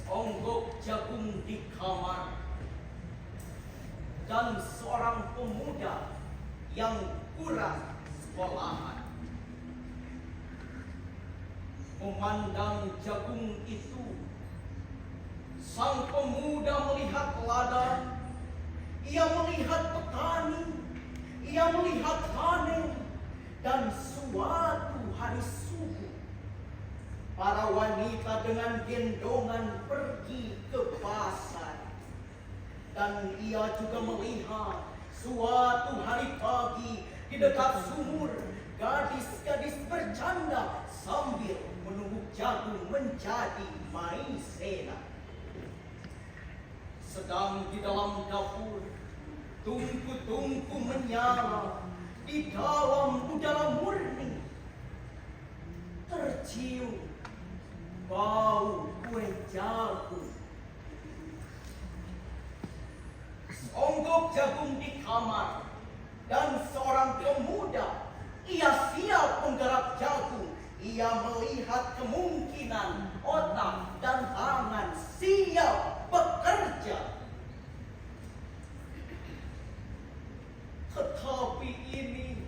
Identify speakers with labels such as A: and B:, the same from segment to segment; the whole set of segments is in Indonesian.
A: Onggok jagung di kamar, dan seorang pemuda yang kurang sekolahan memandang jagung itu. Sang pemuda melihat ladang, ia melihat petani, ia melihat panen, dan suatu hari subuh para wanita dengan gendongan pergi ke pasar. Dan ia juga melihat suatu hari pagi di dekat sumur gadis-gadis bercanda sambil menunggu jagung menjadi maizena. Sedang di dalam dapur, tungku-tungku menyala. Di dalam udara murni tercium bau kue jagung. Onggok jagung di kamar, dan seorang pemuda, ia siap menggarap jagung. Ia melihat kemungkinan otak dan tangan siap bekerja. Tetapi ini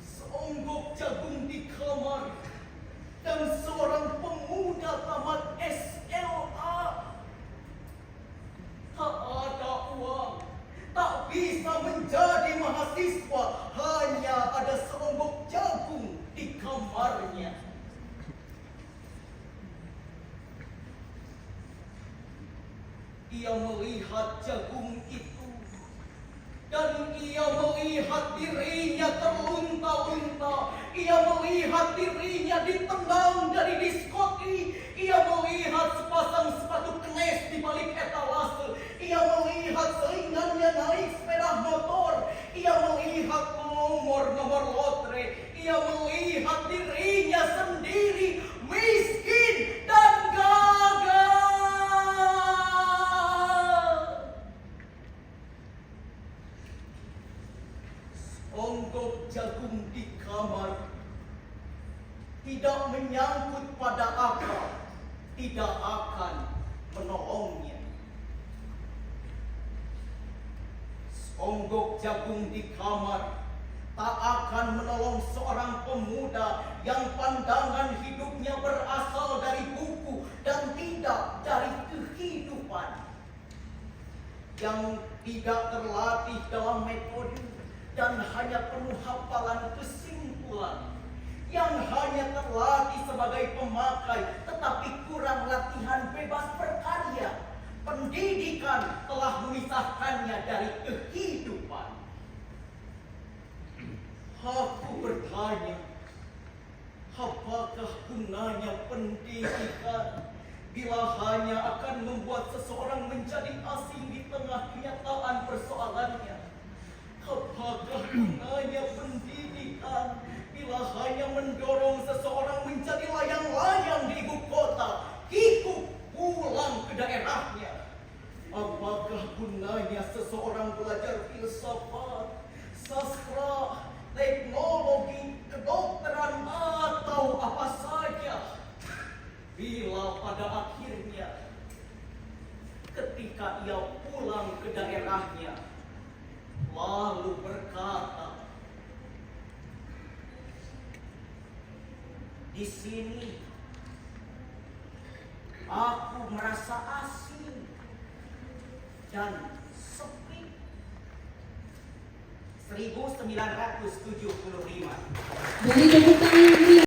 A: seonggok jagung di kamar dan seorang pemuda tamat SLA. Tak ada uang, tak bisa menjadi mahasiswa, hanya ada seonggok jagung di kamarnya. Ia melihat jagung itu, dan ia melihat dirinya terlunta-lunta. Ia melihat dirinya ditendang dari diskotik. Ia melihat sepasang sepatu kenes di balik etalase. Ia melihat saingannya naik sepeda motor. Ia melihat nomor-nomor lotre. Ia melihat dirinya sendiri miskin dan gagal. Onggok jagung di kamar tidak menyangkut pada akal, tidak akan menolongnya. Onggok jagung di kamar tak akan menolong seorang pemuda yang pandangan hidupnya berasal dari buku dan tidak dari kehidupan, yang tidak terlatih dalam metode dan hanya penuh hafalan kesimpulan, yang hanya terlatih sebagai pemakai tetapi kurang latihan bebas berkarya. Pendidikan telah memisahkannya dari kehidupan. Aku bertanya, apakah gunanya pendidikan bila hanya akan membuat seseorang menjadi asing di tengah kenyataan persoalannya? Apakah gunanya pendidikan bila hanya mendorong seseorang menjadi layang-layang di ibu kota, kikuk pulang ke daerahnya? Apakah gunanya seseorang belajar filsafat, sastra, teknologi, kedokteran, atau apa saja, bila pada akhirnya ketika ia pulang ke daerahnya lalu berkata, di sini aku merasa asing dan sepi. 1975.
B: Beri tepuk tangan.